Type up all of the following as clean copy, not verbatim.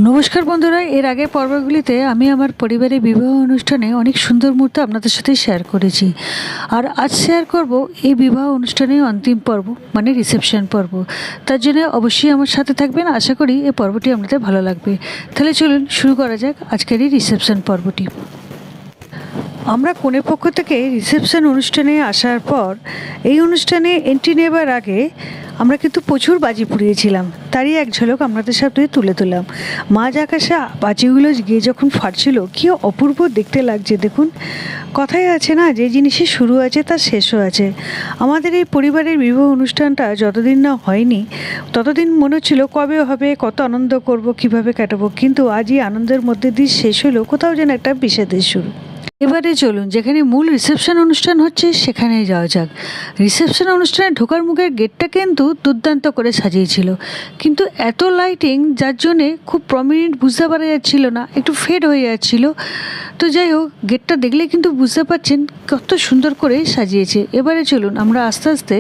নমস্কার বন্ধুরা, এর আগের পর্বগুলিতে আমি আমার পরিবারের বিবাহ অনুষ্ঠানে অনেক সুন্দর মুহূর্ত আপনাদের সাথে শেয়ার করেছি। আর আজ শেয়ার করব এই বিবাহ অনুষ্ঠানের অন্তিম পর্ব, মানে রিসেপশন পর্ব। তার জন্য অবশ্যই আমার সাথে থাকবেন। আশা করি এই পর্বটি আপনাদের ভালো লাগবে। তাহলে চলুন শুরু করা যাক আজকের এই রিসেপশন পর্বটি। আমরা কনের পক্ষ থেকে রিসেপশন অনুষ্ঠানে আসার পর এই অনুষ্ঠানে এন্ট্রি নেবার আগে আমরা কিন্তু প্রচুর বাজি পুড়িয়েছিলাম। তারই এক ঝলক আপনাদের সাথে তুলে তুললাম। মাঝ আকাশে বাজিগুলো গিয়ে যখন ফাটছিল, কী অপূর্ব দেখতে লাগছে দেখুন। কথাই আছে না, যে জিনিসের শুরু আছে তার শেষও আছে। আমাদের এই পরিবারের বিবাহ অনুষ্ঠানটা যতদিন না হয়নি ততদিন মনে হচ্ছিল কবে হবে, কত আনন্দ করব, কিভাবে কাটাবো। কিন্তু আজ এই আনন্দের মধ্যে দিয়ে শেষ হলো কোথাও যেন একটা বিষাদের শুরু। এবারে চলুন যেখানে মূল রিসেপশন অনুষ্ঠান হচ্ছে সেখানে যাওয়া যাক। রিসেপশন অনুষ্ঠানে ঢোকার মুখের গেটটা কিন্তু দুর্দান্ত করে সাজিয়েছিল, কিন্তু এত লাইটিং যার জন্যে খুব প্রমিনেন্ট বুঝতে পারা যাচ্ছিল না, একটু ফেড হয়ে যাচ্ছিল। তো যাই হোক, গেটটা দেখলে কিন্তু বুঝতে পারছেন কত সুন্দর করে সাজিয়েছে। এবারে চলুন আমরা আস্তে আস্তে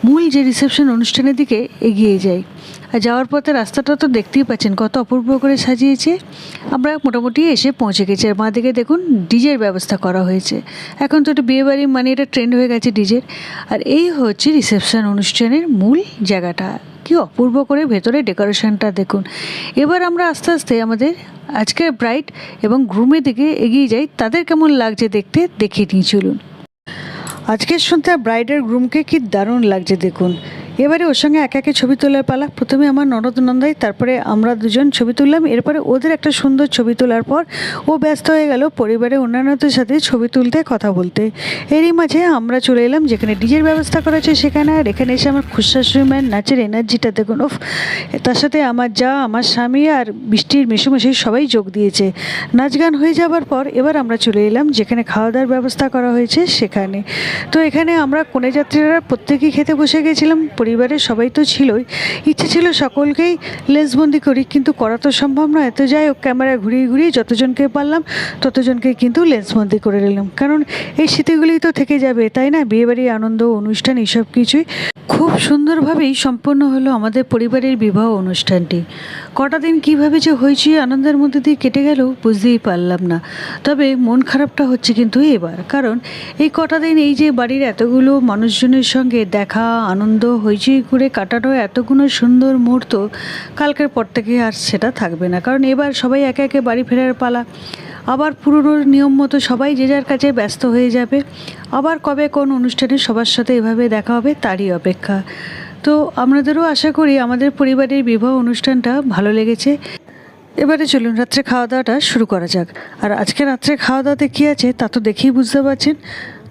মূল যে রিসেপশন অনুষ্ঠানের দিকে এগিয়ে যাই। আর যাওয়ার পথে রাস্তাটা তো দেখতেই পাচ্ছেন কত অপূর্ব করে সাজিয়েছে। আমরা মোটামুটি এসে পৌঁছে গেছি। আর বাঁ দিকে দেখুন ডিজের ব্যবস্থা করা হয়েছে। এখন তো এটা বিয়েবাড়ি, মানে এটা ট্রেন্ড হয়ে গেছে ডিজের। আর এই হচ্ছে রিসেপশন অনুষ্ঠানের মূল জায়গাটা। কি অপূর্ব করে ভেতরে ডেকোরেশনটা দেখুন। এবার আমরা আস্তে আস্তে আমাদের আজকের ব্রাইড এবং গ্রুমের দিকে এগিয়ে যাই। তাদের কেমন লাগছে দেখতে দেখিয়ে নিয়ে চলুন। আজকের সন্ধ্যা ব্রাইডের গ্রুমকে কি দারুণ লাগছে দেখুন। এবারে ওর সঙ্গে একে একে ছবি তোলার পালা। প্রথমে আমার ননদ নন্দাই, তারপরে আমরা দুজন ছবি তুললাম। এরপরে ওদের একটা সুন্দর ছবি তোলার পর ও ব্যস্ত হয়ে গেল পরিবারের অন্যান্যদের সাথে ছবি তুলতে, কথা বলতে। এরই মাঝে আমরা চলে এলাম যেখানে ডিজের ব্যবস্থা করা আছে সেখানে। আর এখানে এসে আমার খুশাশুড়ি মায়ের নাচের এনার্জিটা দেখুন। তার সাথে আমার যা, আমার স্বামী আর বৃষ্টির মেশুমেশি সবাই যোগ দিয়েছে। নাচ গান হয়ে যাবার পর এবার আমরা চলে এলাম যেখানে খাওয়া দাওয়ার ব্যবস্থা করা হয়েছে সেখানে। তো এখানে আমরা কনে যাত্রীরা প্রত্যেকেই খেতে বসে গেছিলাম। পরিবারের সবাই তো ছিলই। ইচ্ছে ছিল সকলকেই লেন্সবন্দি করি, কিন্তু করা তো সম্ভব নয়। তো যাই হোক, ক্যামেরা ঘুরিয়ে ঘুরিয়ে যতজনকে পারলাম ততজনকে কিন্তু লেন্সবন্দি করে নিলাম, কারণ এই স্মৃতিগুলি তো থেকে যাবে, তাই না? বিয়েবাড়ির আনন্দ, অনুষ্ঠান এইসব কিছুই খুব সুন্দরভাবেই সম্পন্ন হলো আমাদের পরিবারের বিবাহ অনুষ্ঠানটি। কটা দিন কীভাবে যে হয়েছে আনন্দের মধ্যে দিয়ে কেটে গেল বুঝতেই পারলাম না। তবে মন খারাপটা হচ্ছে কিন্তু এবার, কারণ এই কটা দিন এই যে বাড়ির এতগুলো মানুষজনের সঙ্গে দেখা, আনন্দ হইচই করে কাটানো এতগুলো সুন্দর মুহূর্ত, কালকের পর থেকে আর সেটা থাকবে না। কারণ এবার সবাই একে একে বাড়ি ফেরার পালা। আবার পুরনো নিয়ম মতো সবাই যে যার কাছে ব্যস্ত হয়ে যাবে। আবার কবে কোন অনুষ্ঠানে সবার সাথে এভাবে দেখা হবে তারই অপেক্ষা। তো আপনাদেরও আশা করি আমাদের পরিবারের বিবাহ অনুষ্ঠানটা ভালো লেগেছে। এবারে চলুন রাত্রে খাওয়া দাওয়াটা শুরু করা যাক। আর আজকে রাত্রে খাওয়া দাওয়াতে কী আছে তা তো দেখেই বুঝতে পারছেন।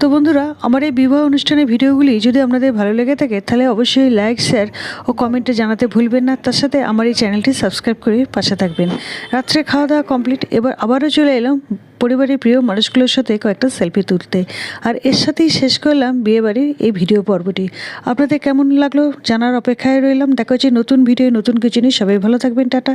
তো বন্ধুরা, আমার এই বিবাহ অনুষ্ঠানের ভিডিওগুলি যদি আপনাদের ভালো লেগে থাকে তাহলে অবশ্যই লাইক, শেয়ার ও কমেন্টে জানাতে ভুলবেন না। তার সাথে আমার এই চ্যানেলটি সাবস্ক্রাইব করে পাশে থাকবেন। রাত্রে খাওয়া দাওয়া কমপ্লিট। এবার আবারও চলে এলাম পরিবারের প্রিয় মানুষগুলোর সাথে কয়েকটা সেলফি তুলতে। আর এর সাথেই শেষ করলাম বিয়েবাড়ির এই ভিডিও পর্বটি। আপনাদের কেমন লাগলো জানার অপেক্ষায় রইলাম। দেখা হচ্ছে নতুন ভিডিও, নতুন কিছু নিয়ে। সবাই ভালো থাকবেন। টাটা।